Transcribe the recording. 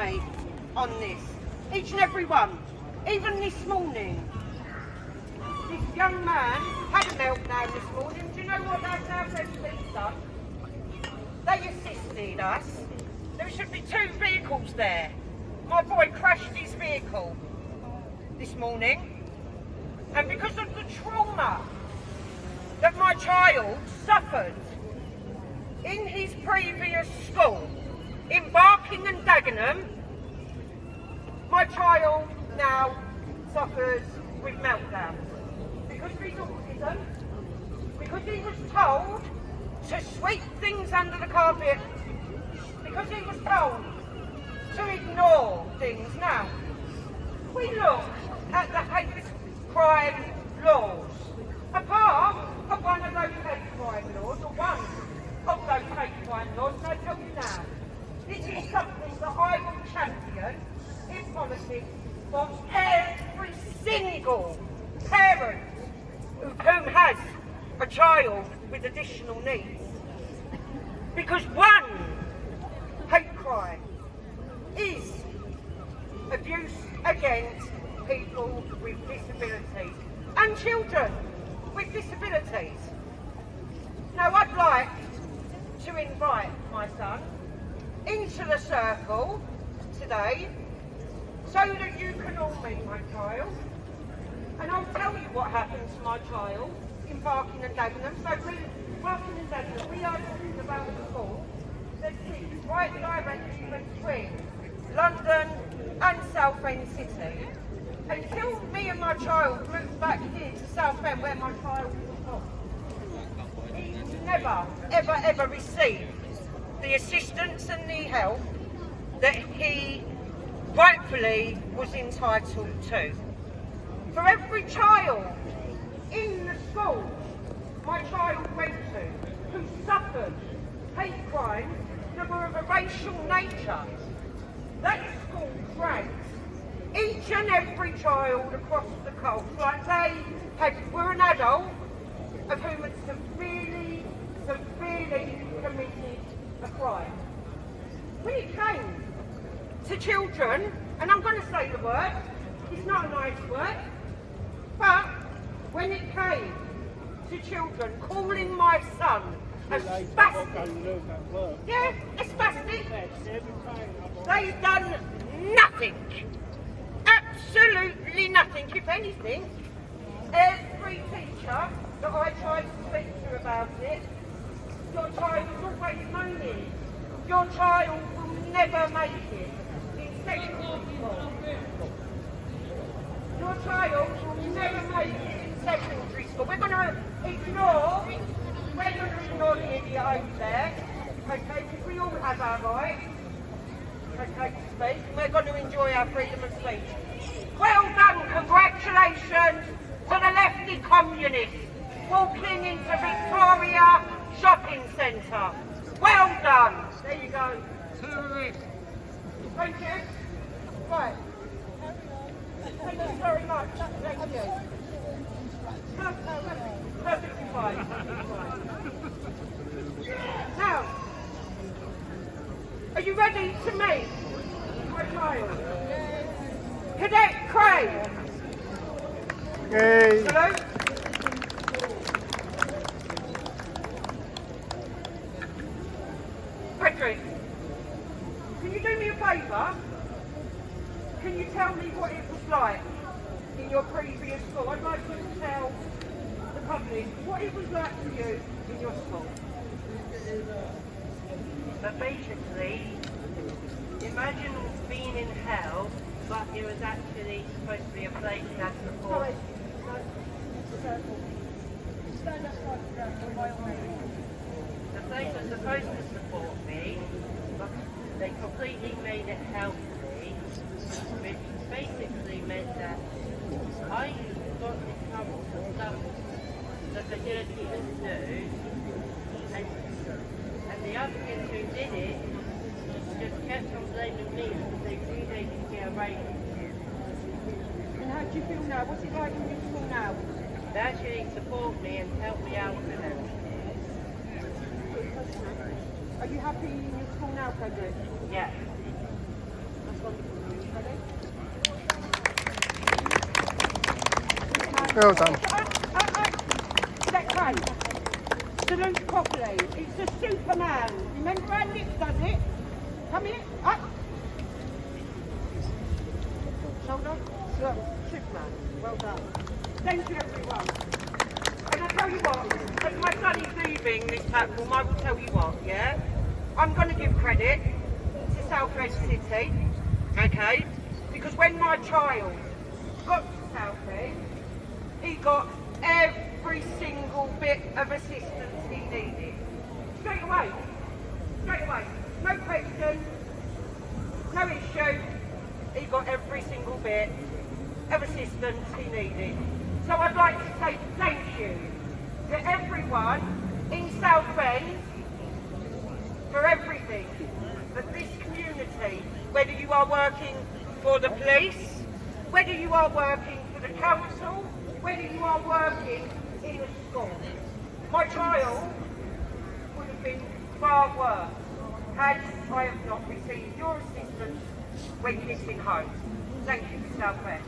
me on this. Each and every one. Even this morning. This young man had a meltdown this morning. Do you know what that Southend police done? They assisted us. There should be 2 vehicles there. My boy crashed his vehicle this morning. And because of the trauma that my child suffered in his previous school, in Barking and Dagenham, my child now suffers with meltdowns. Because of his autism, because he was told to sweep things under the carpet, because he was told to ignore things. Now, we look at the hate crime laws. A part of one of those hate crime laws, or one of those hate crime laws, and I tell you now, this is something that I will champion in politics for every single parent who has a child with additional needs. Because one hate crime is abuse against people with disabilities and children with disabilities. Now I'd like to invite my son into the circle today so that you can all meet my child, and I'll tell you what happened to my child in Barking and Dagenham. So Barking and Dagenham, we are talking about the school that sits right directly between London and Southend City. Until me and my child moved back here to Southend, where my child was from, he never, ever, ever received the assistance and the help that he rightfully was entitled to. For every child in the school my child went to who suffered hate crimes that were of a racial nature, that school ranks each and every child across the coast like they were an adult of whom had severely committed a crime. When it came to children, and I'm going to say the word, it's not a nice word, but when it came to children calling my son a spastic, yeah, a spastic, they've done nothing, absolutely nothing. If anything, every teacher that I tried to speak to about it, your child is always moaning, your child will never make it in secondary school. Your child will never make it in secondary school. We're going to ignore the idiot over there, okay, because we all have our rights, okay, to speak, and we're going to enjoy our freedom of speech. Well done, congratulations to the lefty communists walking into Victoria Shopping Centre. Well done. There you go. Thank you. Right. Thank you very much. Thank you. Perfectly fine. Now, are you ready to meet my child? Cadet Craig. Okay. Hello. Frederick, can you do me a favour? Can you tell me what it was like in your previous school? I'd like you to tell the public what it was like for you in your school. But basically, imagine being in hell, but it was actually supposed to be a place that supports. The place was supposed to support me, but they completely made it hell for me, which basically meant that I got in trouble for stuff the facility didn't do, and the other kids who did it just kept on blaming me because they knew they could get away with it. And how do you feel now? What's it like in your school now? They actually support me and help me out with it. Are you happy in your school now, Frederick? Yeah. That's Well done. Let go. Salute properly. It's a Superman. Remember how Nick does it? Come here. Up. Shoulder. Superman. Well done. Thank you, everyone. And I tell you what, as my son is leaving this platform, I will tell you what, yeah? I'm going to give credit to Southend City, okay? Because when my child got to Southend, he got every single bit of assistance he needed. Straight away. Straight away. No question, no issue. He got every single bit of assistance he needed. So I'd like to say thank you to everyone in Southend for everything that this community, whether you are working for the police, whether you are working for the council, whether you are working in a school. My child would have been far worse had I have not received your assistance when missing home. Thank you, Southend.